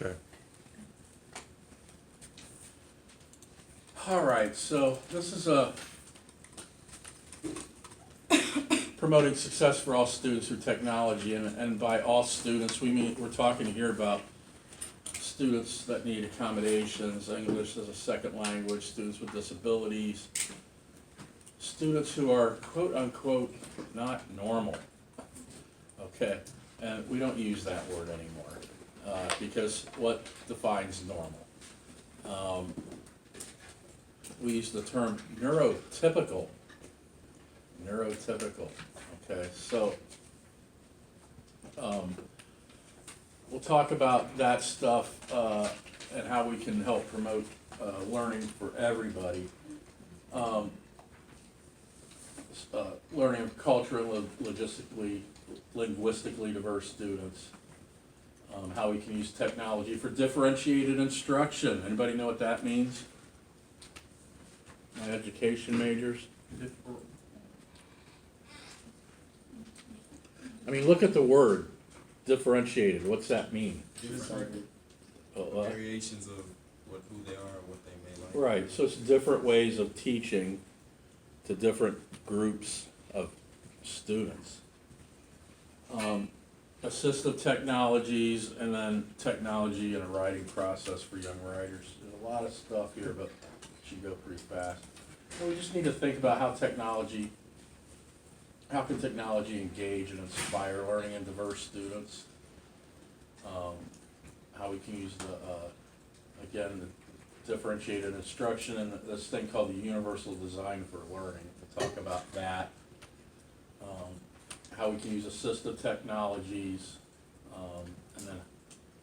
Okay. All right, so this is promoting success for all students through technology, and by all students, we're talking here about students that need accommodations, English as a second language, students with disabilities, students who are quote-unquote not normal, okay? And we don't use that word anymore, because what defines normal? We use the term neurotypical, okay? So, we'll talk about that stuff, and how we can help promote, learning for everybody. Learning of culturally, linguistically diverse students. How we can use technology for differentiated instruction. Anybody know what that means? My education majors? I mean, look at the word, differentiated, what's that mean? Variations of who they are or what they may like. Right, so it's different ways of teaching to different groups of students. Assistive technologies, and then technology in a writing process for young writers. There's a lot of stuff here, but it should go pretty fast. So we just need to think about how can technology engage and inspire learning in diverse students? How we can use again, the differentiated instruction and this thing called the universal design for learning. We'll talk about that. How we can use assistive technologies, and then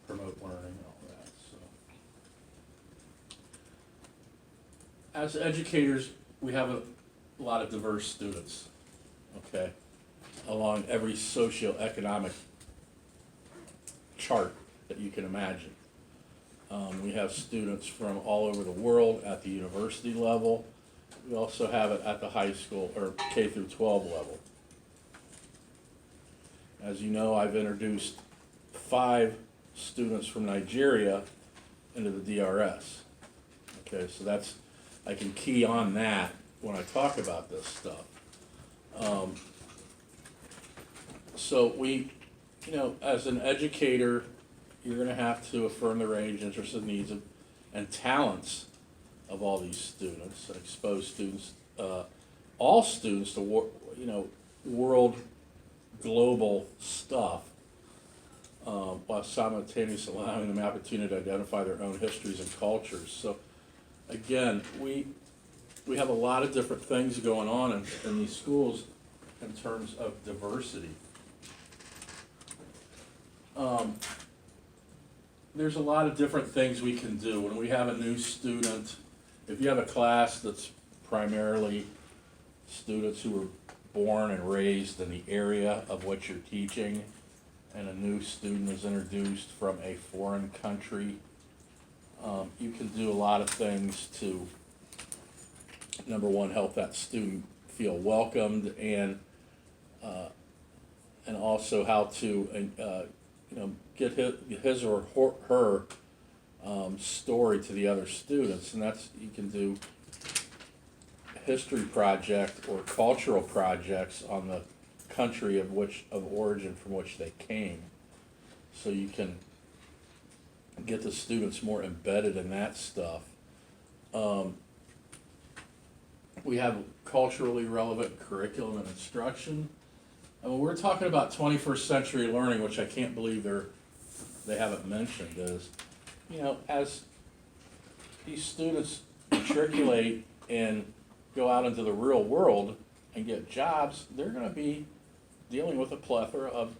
promote learning and all that. So, as educators, we have a lot of diverse students, okay, along every socioeconomic chart that you can imagine. We have students from all over the world at the university level. We also have it at the high school or K through 12 level. As you know, I've introduced 5 students from Nigeria into the DRS. Okay, so that's, I can key on that when I talk about this stuff. So we, as an educator, you're going to have to affirm the range, interests, and needs and talents of all these students, and expose students, all students to world, global stuff, while simultaneously allowing them the opportunity to identify their own histories and cultures. So, again, we have a lot of different things going on in these schools in terms of diversity. There's a lot of different things we can do. When we have a new student, if you have a class that's primarily students who were born and raised in the area of what you're teaching, and a new student is introduced from a foreign country, you can do a lot of things to, number one, help that student feel welcomed, and also how to get his or her story to the other students. And that's, you can do history project or cultural projects on the country of origin from which they came, so you can get the students more embedded in that stuff. We have culturally relevant curriculum and instruction. And when we're talking about 21st century learning, which I can't believe they haven't mentioned, is, as these students matriculate and go out into the real world and get jobs, they're going to be dealing with a plethora of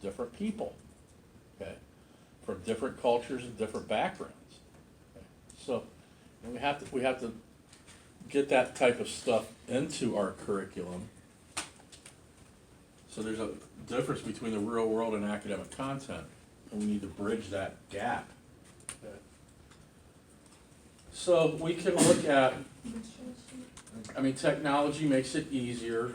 different people, okay, from different cultures and different backgrounds. Okay? So we have to get that type of stuff into our curriculum. So there's a difference between the real world and academic content, and we need to bridge that gap. Okay? So we can look at, technology makes it easier.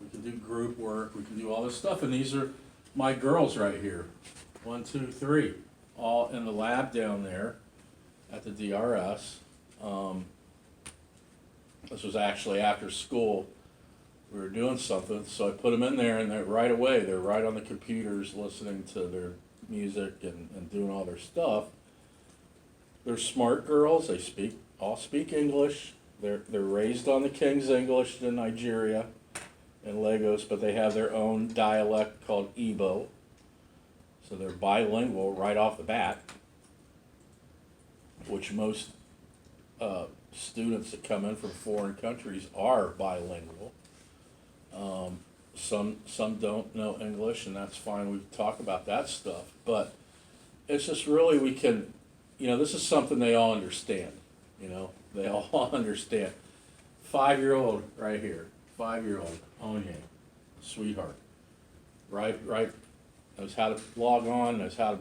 We can do group work, we can do all this stuff, and these are my girls right here. 1, 2, 3. all in the lab down there at the DRS. This was actually after school. We were doing something, so I put them in there, and right away they're right on the computers listening to their music and doing all their stuff. They're smart girls. They all speak English. They're raised on the King's English in Nigeria, in Lagos, but they have their own dialect called Igbo. So they're bilingual right off the bat, which most students that come in from foreign countries are bilingual. Some don't know English, and that's fine. We talk about that stuff, but it's just really we can, this is something they all understand. They all understand. 5-year-old right here, 5-year-old Onye, sweetheart, right, knows how to log on, knows how to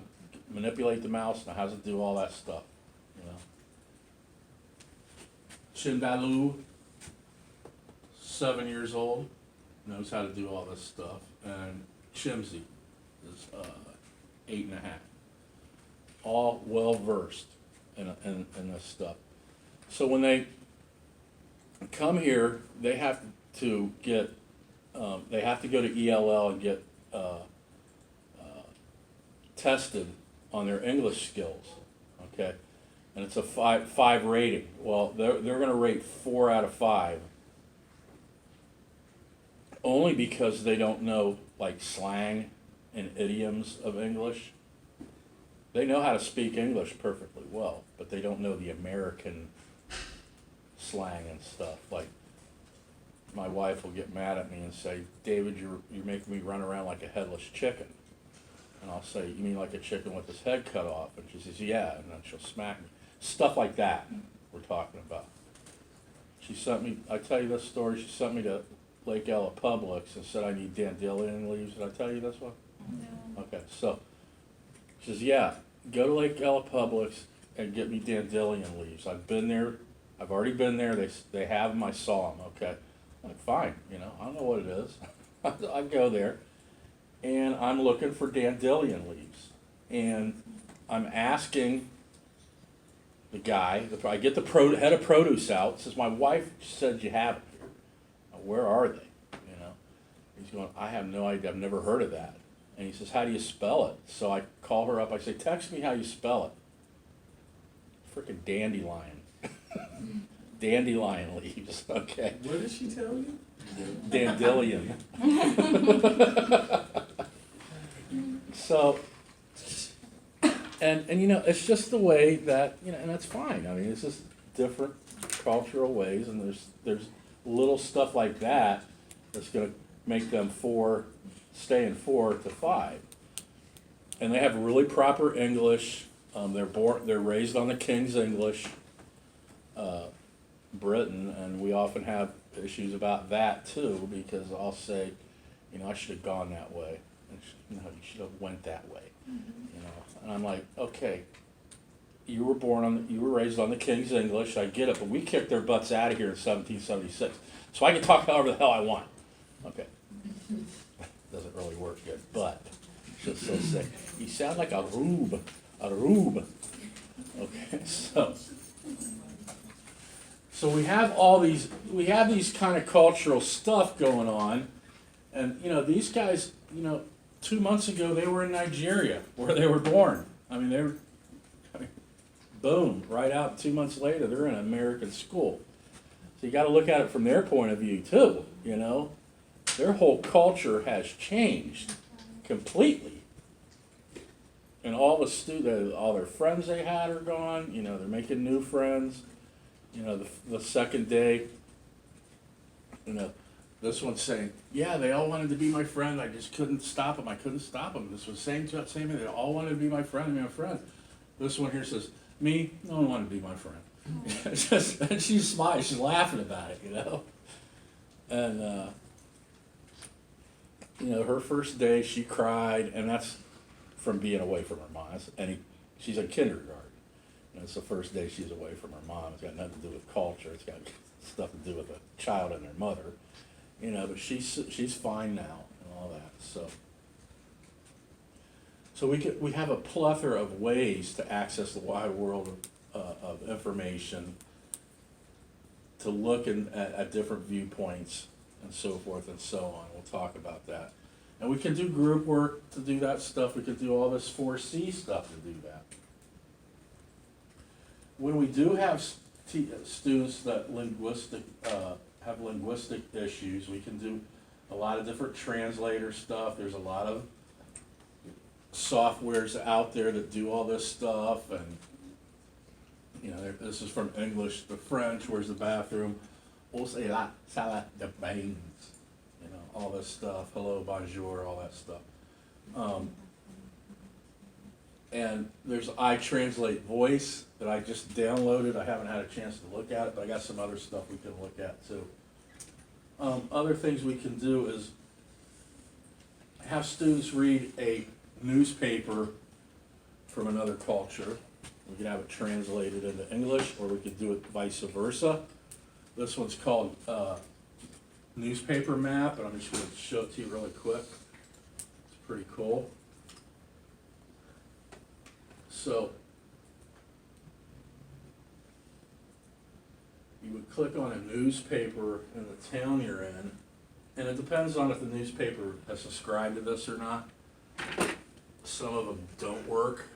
manipulate the mouse, knows how to do all that stuff. Chindalu, 7 years old, knows how to do all this stuff, and Chimsy is 8.5. All well versed in this stuff. So when they come here, they have to get, they have to go to ELL and get tested on their English skills. Okay, and it's a five rating. Well, they're going to rate 4 out of 5. Only because they don't know like slang and idioms of English. They know how to speak English perfectly well, but they don't know the American slang and stuff. Like my wife will get mad at me and say, "David, you're making me run around like a headless chicken." And I'll say, "You mean like a chicken with his head cut off?" And she says, "Yeah," and then she'll smack me. Stuff like that we're talking about. She sent me, I tell you this story, she sent me to Lake Ella Publix and said I need dandelion leaves. Did I tell you this one? No. Okay, so she says, "Yeah, go to Lake Ella Publix and get me dandelion leaves. I've been there. I've already been there. They have them. I saw them." Okay, I'm like, fine. I don't know what it is. I go there, and I'm looking for dandelion leaves, and I'm asking the guy. I get the head of produce out. Says, "My wife said you have it here. Where are they?" He's going, "I have no idea. I've never heard of that." And he says, "How do you spell it?" So I call her up. I say, "Text me how you spell it." Freaking dandelion. Dandelion leaves. Okay. What did she tell you? Dandelion. So, and it's just the way that, and that's fine. I mean, it's just different cultural ways, and there's little stuff like that that's going to make them stay in 4 to 5. And they have really proper English. They're raised on the King's English, Britain, and we often have issues about that too, because I'll say, I should have gone that way, and you should have went that way, and I'm like, okay, you were raised on the King's English, I get it, but we kicked their butts out of here in 1776, so I can talk however the hell I want. Okay, doesn't really work good, but just so sick. You sound like a rube. Okay, so we have these kind of cultural stuff going on, and these guys, 2 months ago they were in Nigeria where they were born. I mean, boom, right out 2 months later they're in an American school. So you got to look at it from their point of view too. Their whole culture has changed completely. And all their friends they had are gone. They're making new friends. The second day, this one's saying, "Yeah, they all wanted to be my friend. I just couldn't stop them. I couldn't stop them." This was same thing. They all wanted to be my friend. This one here says, "Me, no one wanted to be my friend." And she smiles. She's laughing about it, And her first day, she cried, and that's from being away from her mom. She's in kindergarten. It's the first day she's away from her mom. It's got nothing to do with culture. It's got stuff to do with a child and their mother. But she's fine now and all that. So So we have a plethora of ways to access the wide world of information, to look at different viewpoints and so forth and so on. We'll talk about that. And we can do group work to do that stuff. We can do all this 4C stuff to do that. When we do have students that have linguistic issues, we can do a lot of different translator stuff. There's a lot of softwares out there that do all this stuff, and you know, this is from English to French. Where's the bathroom? Où c'est la salle de bains? You know, all this stuff. Hello, bonjour, all that stuff. And there's iTranslate Voice that I just downloaded. I haven't had a chance to look at it, but I got some other stuff we can look at too. Other things we can do is have students read a newspaper from another culture. We can have it translated into English, or we could do it vice versa. This one's called Newspaper Map, and I'm just going to show it to you really quick. It's pretty cool. So you would click on a newspaper in the town you're in, and it depends on if the newspaper has subscribed to this or not. Some of them don't work.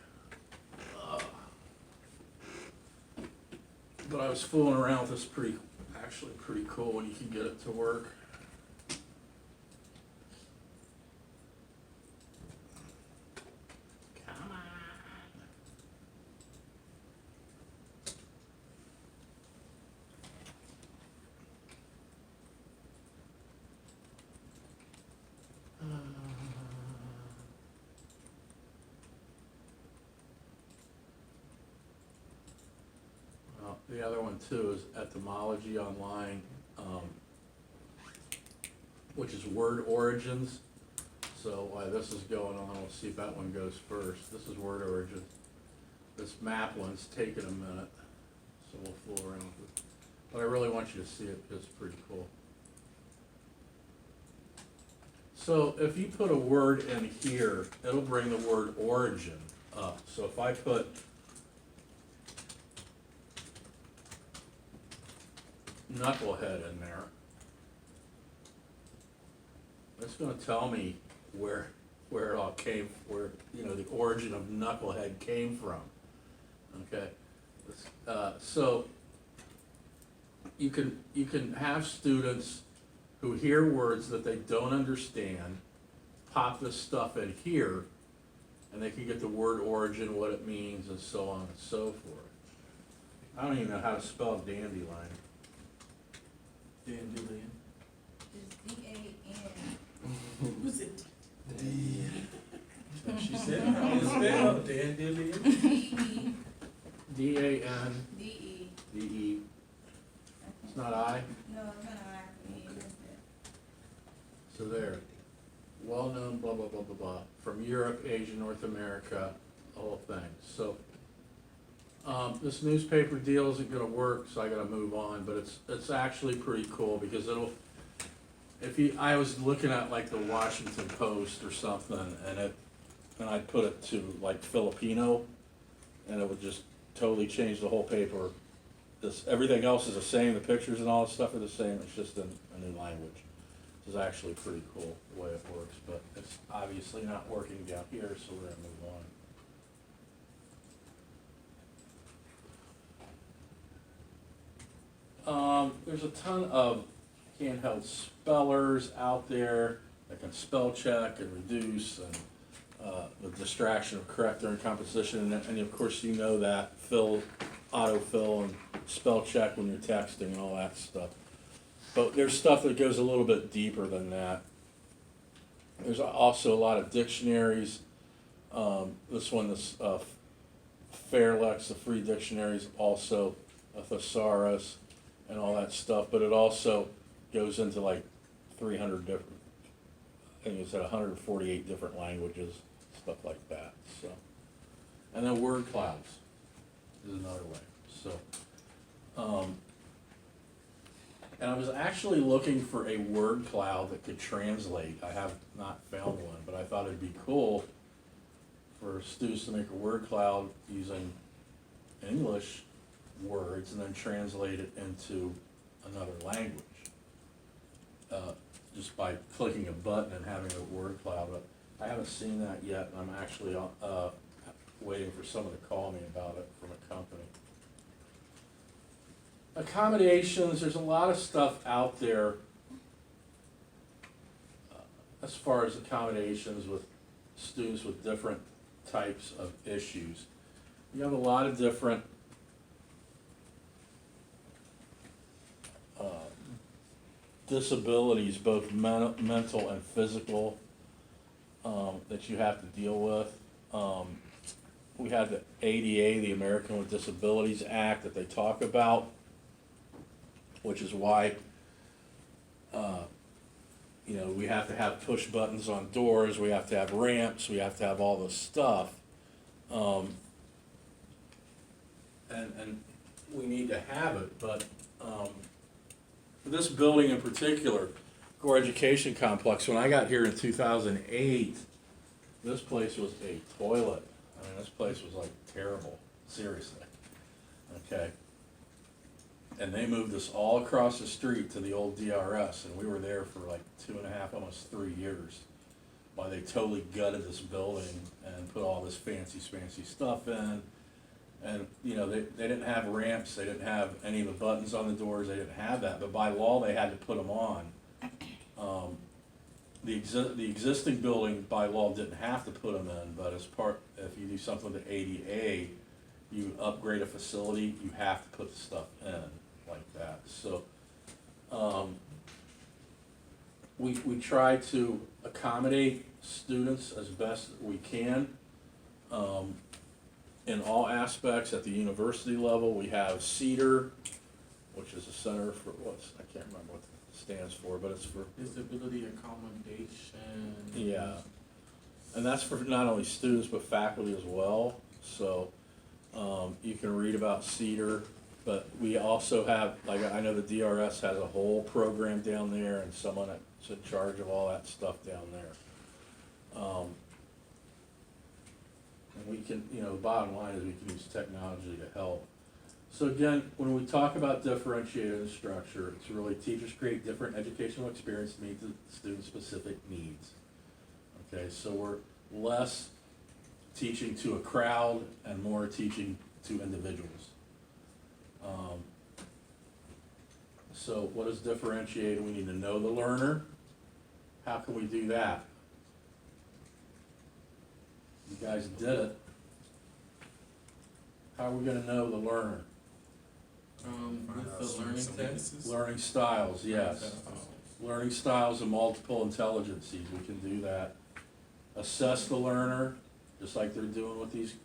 But I was fooling around with this, actually pretty cool when you can get it to work. Come on. The other one too is Etymology Online, which is word origins. So while this is going on, we'll see if that one goes first. This is word origins. This map one's taking a minute, so we'll fool around with it. But I really want you to see it because it's pretty cool. So if you put a word in here, it'll bring the word origin up. So if I put knucklehead in there, it's going to tell me where it all came, where, you know, the origin of knucklehead came from. Okay, so you can have students who hear words that they don't understand, pop this stuff in here, and they can get the word origin, what it means, and so on and so forth. I don't even know how to spell dandelion. Dandelion. It's D-A-N. Who's it? She said it how it's spelled, dandelion. D-E. D-A-N. D-E. D-E. It's not I? No, it's not an I. It's So there. Well-known, blah, blah, blah, blah, blah. From Europe, Asia, North America, the whole thing. So, this newspaper deal isn't gonna work, so I gotta move on, but it's actually pretty cool because I was looking at like the Washington Post or something, and I'd put it to like Filipino, and it would just totally change the whole paper. Everything else is the same, the pictures and all that stuff are the same, it's just in a new language. This is actually pretty cool the way it works, but it's obviously not working down here, so we're gonna move on. There's a ton of handheld spellers out there that can spell check and reduce, and the distraction of corrector and composition, and of course you know that autofill and spell check when you're texting and all that stuff. But there's stuff that goes a little bit deeper than that. There's also a lot of dictionaries. This one, this Fairlex, the free dictionary, is also a thesaurus and all that stuff, but it also goes into like 300 different, I think it's at 148 different languages, stuff like that. So, and then word clouds is another way. So, and I was actually looking for a word cloud that could translate. I have not found one, but I thought it'd be cool for students to make a word cloud using English words and then translate it into another language. Just by clicking a button and having a word cloud, but I haven't seen that yet, and I'm actually, waiting for someone to call me about it from a company. Accommodations, there's a lot of stuff out there as far as accommodations with students with different types of issues. You have a lot of different disabilities, both mental and physical, that you have to deal with. We have the ADA, the American with Disabilities Act, that they talk about, which is why, we have to have push buttons on doors, we have to have ramps, we have to have all this stuff. And we need to have it, but, this building in particular, Gore Education Complex, when I got here in 2008, this place was a toilet. I mean, this place was like terrible, seriously. Okay. And they moved us all across the street to the old DRS, and we were there for like 2.5, almost 3 years, while they totally gutted this building and put all this fancy stuff in. And, they didn't have ramps, they didn't have any of the buttons on the doors, they didn't have that, but by law, they had to put them on. The existing building by law didn't have to put them in, but as part, if you do something with the ADA, you upgrade a facility, you have to put the stuff in like that. So, we try to accommodate students as best we can. In all aspects. At the university level, we have CEDAR, which is a center for, I can't remember what it stands for, but it's for, Disability accommodation. yeah. And that's for not only students, but faculty as well. So, you can read about CEDAR, but we also have, like, I know the DRS has a whole program down there and someone that's in charge of all that stuff down there. And we can, the bottom line is we can use technology to help. So again, when we talk about differentiated structure, it's really teachers create different educational experience to meet the student specific needs. Okay, so we're less teaching to a crowd and more teaching to individuals. So what is differentiated? We need to know the learner. How can we do that? You guys did it. How are we gonna know the learner? With the learning tests. Learning styles, yes. Learning styles and multiple intelligences, we can do that. Assess the learner, just like they're doing with these,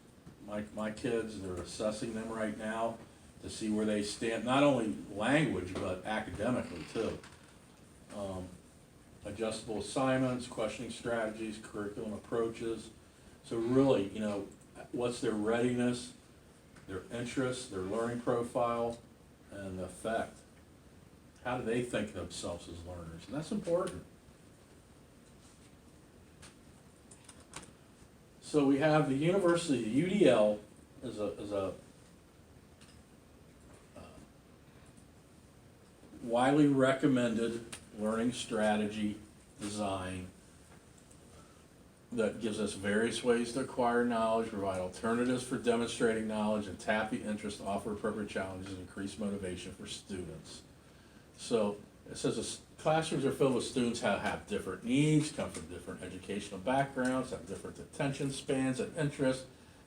my kids, they're assessing them right now to see where they stand, not only language, but academically too. Adjustable assignments, questioning strategies, curriculum approaches. So really, what's their readiness, their interests, their learning profile, and the effect. How do they think of themselves as learners? And that's important. So we have the university, the UDL is a widely recommended learning strategy design that gives us various ways to acquire knowledge, provide alternatives for demonstrating knowledge, and tap the interest, offer appropriate challenges, and increase motivation for students. So it says classrooms are filled with students who have different needs, come from different educational backgrounds, have different attention spans and interests,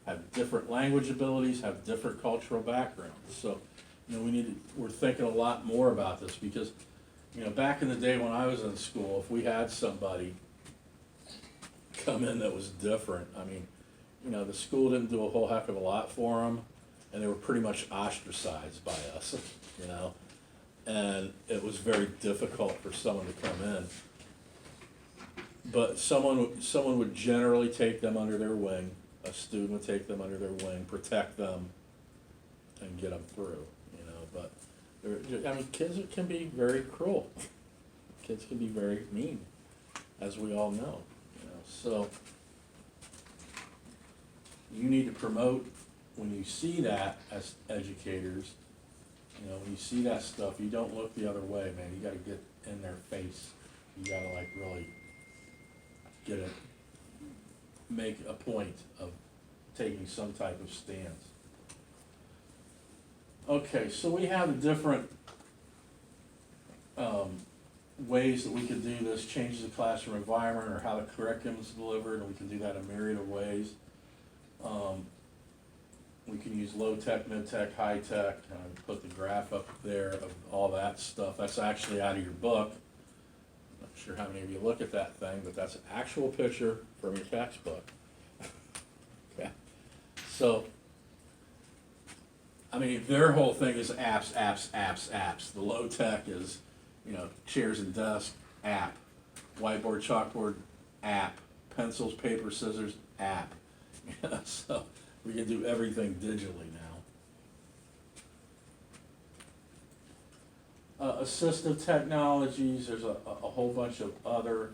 have different language abilities, have different cultural backgrounds. So, we're thinking a lot more about this because, back in the day when I was in school, if we had somebody come in that was different, the school didn't do a whole heck of a lot for them, and they were pretty much ostracized by us, and it was very difficult for someone to come in. But someone would generally take them under their wing, a student would take them under their wing, protect them, and get them through, but, kids can be very cruel. Kids can be very mean, as we all know, so. you need to promote, when you see that as educators, you know, when you see that stuff, you don't look the other way, man, you gotta get in their face. You gotta like really get it, make a point of taking some type of stance. Okay, so we have different ways that we can do this, changes the classroom environment or how the curriculum is delivered, and we can do that in a myriad of ways. We can use low-tech, mid-tech, high-tech, and I put the graph up there of all that stuff. That's actually out of your book. Not sure how many of you look at that thing, but that's an actual picture from your textbook. Okay. So, I mean, their whole thing is apps, apps, apps, apps. The low-tech is, you know, chairs and desks, app. Whiteboard, chalkboard, app. Pencils, paper, scissors, app. So we can do everything digitally now. Assistive technologies, there's a whole bunch of other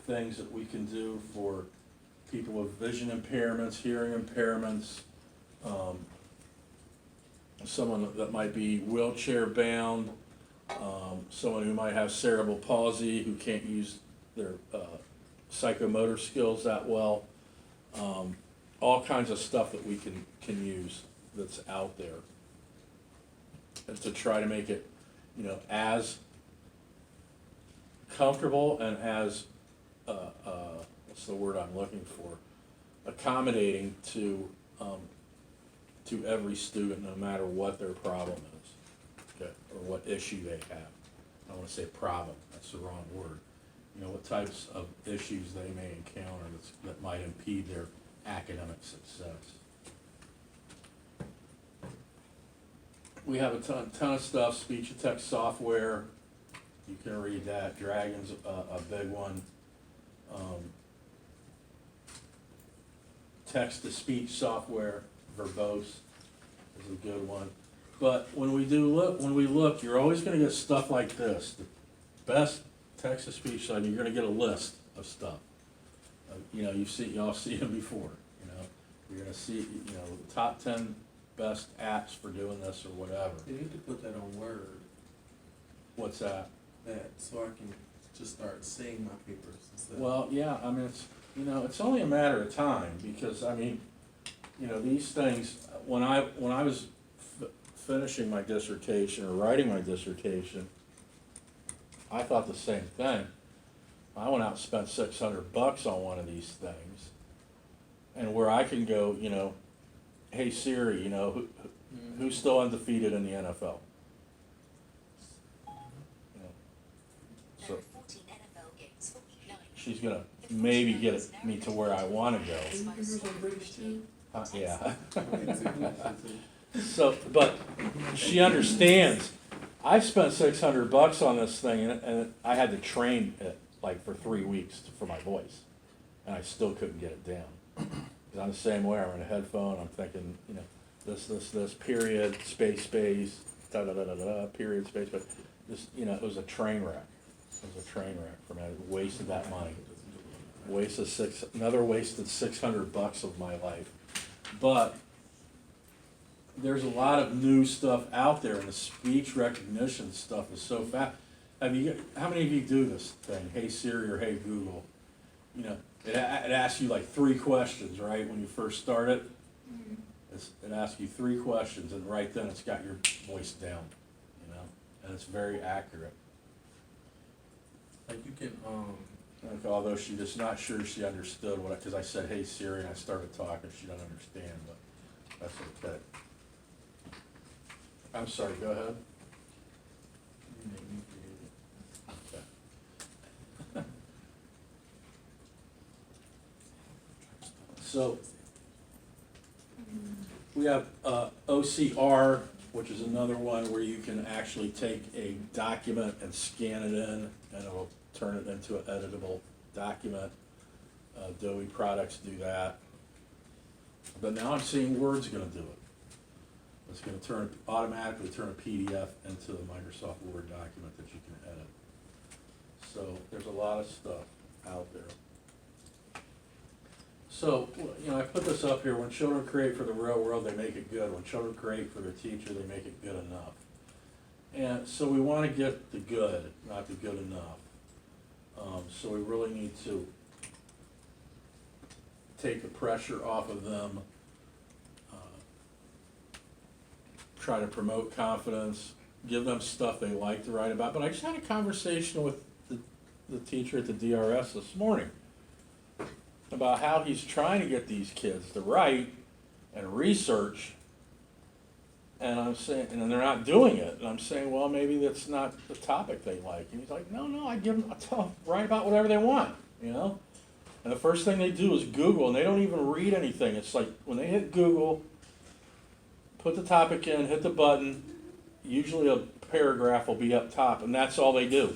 things that we can do for people with vision impairments, hearing impairments, someone that might be wheelchair bound, someone who might have cerebral palsy, who can't use their psychomotor skills that well. All kinds of stuff that we can use that's out there. And to try to make it, you know, as comfortable and as, what's the word I'm looking for? Accommodating to every student, no matter what their problem is, okay, or what issue they have. I don't want to say problem, that's the wrong word. You know, what types of issues they may encounter that might impede their academic success. We have a ton of stuff, speech to text software, you can read that. Dragon's a big one. Text to speech software, verbose is a good one. But when we look, you're always gonna get stuff like this. The best text to speech site, you're gonna get a list of stuff. You know, y'all see them before, you know. You're gonna see, you know, the top 10 best apps for doing this or whatever. You need to put that on Word, What's that? so I can just start seeing my papers instead. Well, yeah, I mean, it's only a matter of time, because, I mean, you know, these things, when I was finishing my dissertation or writing my dissertation, I thought the same thing. I went out and spent $600 on one of these things, and where I can go, you know, hey Siri, you know, who's still undefeated in the NFL? You know, so she's gonna maybe get me to where I want to go. Yeah. So, but she understands. I spent $600 on this thing, and I had to train it like for 3 weeks for my voice, and I still couldn't get it down. Because I'm the same way. I'm in a headphone. I'm thinking, you know, this period, space, da da da da da, period, space, but this, you know, it was a train wreck. It was a train wreck for me. I wasted that money. Another wasted $600 of my life. But there's a lot of new stuff out there, and the speech recognition stuff is so fast. How many of you do this thing? Hey Siri or Hey Google. You know, it asks you like 3 questions, right? When you first start it, it asks you 3 questions, and right then it's got your voice down. You know, and it's very accurate. Like you can, Like, although she just not sure she understood what, because I said, "Hey Siri," and I started talking, she doesn't understand, but that's okay. I'm sorry, go ahead. you make me creative. Okay. So, we have OCR, which is another one where you can actually take a document and scan it in, and it'll turn it into an editable document. Adobe products do that. But now I'm seeing Word's gonna do it. It's gonna automatically turn a PDF into a Microsoft Word document that you can edit. So there's a lot of stuff out there. So, you know, I put this up here, when children create for the real world, they make it good. When children create for their teacher, they make it good enough. And so we want to get the good, not the good enough. So we really need to take the pressure off of them, try to promote confidence, give them stuff they like to write about. But I just had a conversation with the teacher at the DRS this morning about how he's trying to get these kids to write and research, and I'm saying, and they're not doing it, and I'm saying, well, maybe that's not the topic they like, and he's like, no, I tell them, write about whatever they want, you know, and the first thing they do is Google, and they don't even read anything. It's like, when they hit Google, put the topic in, hit the button, usually a paragraph will be up top, and that's all they do.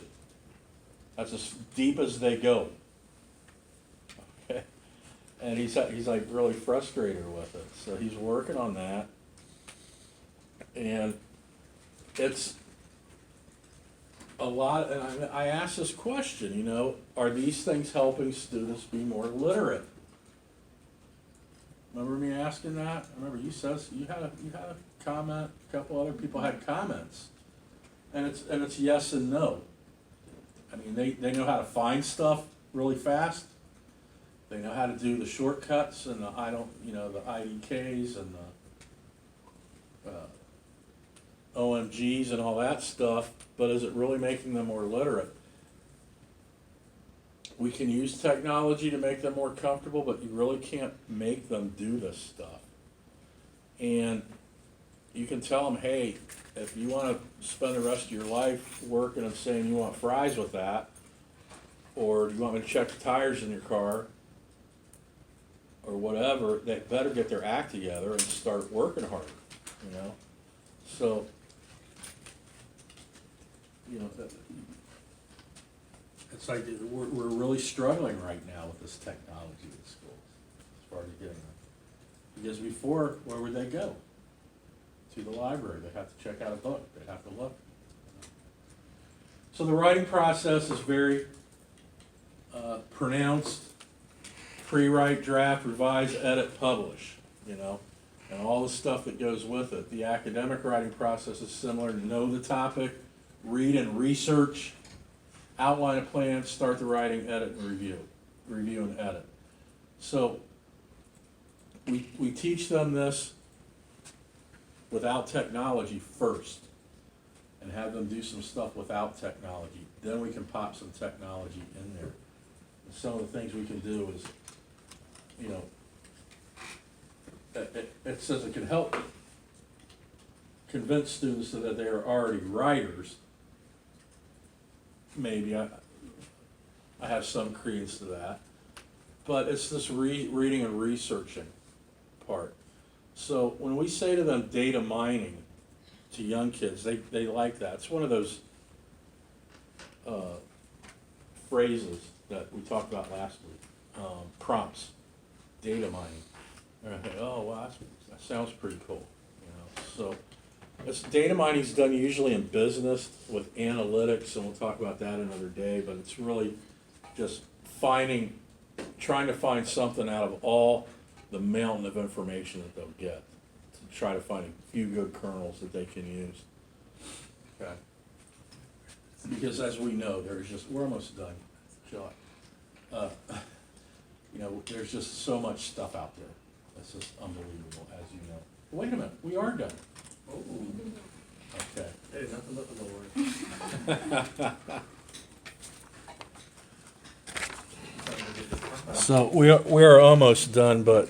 That's as deep as they go. Okay, and he's like really frustrated with it, so he's working on that. And it's a lot, and I asked this question, you know, are these things helping students be more literate? Remember me asking that? I remember you said you had a comment, a couple other people had comments. And it's yes and no. I mean, they know how to find stuff really fast. They know how to do the shortcuts and the the IDKs and the OMGs and all that stuff, but is it really making them more literate? We can use technology to make them more comfortable, but you really can't make them do this stuff. And you can tell them, hey, if you want to spend the rest of your life working and saying you want fries with that, or you want me to check the tires in your car, or whatever, they better get their act together and start working harder, you know? So, you know, it's like we're really struggling right now with this technology in schools as far as getting them. Because before, where would they go? To the library. They have to check out a book. They have to look. So the writing process is very pronounced. Pre-write, draft, revise, edit, publish, you know, and all the stuff that goes with it. The academic writing process is similar. Know the topic, read and research, outline a plan, start the writing, edit and review and edit. So we teach them this without technology first, and have them do some stuff without technology. Then we can pop some technology in there. And some of the things we can do is, you know, it says it can help convince students that they are already writers. Maybe I have some credence to that, but it's this reading and researching part. So when we say to them data mining to young kids, they like that. It's one of those phrases that we talked about last week, prompts, data mining. And I think, oh, wow, that sounds pretty cool. You know, so it's data mining is done usually in business with analytics, and we'll talk about that another day. But it's really just trying to find something out of all the mountain of information that they'll get, to try to find a few good kernels that they can use. Okay. Because as we know, we're almost done, John. You know, there's just so much stuff out there. It's just unbelievable, as you know. Wait a minute, we are done. Oh, Okay. hey, nothing but the Lord. So we are almost done, but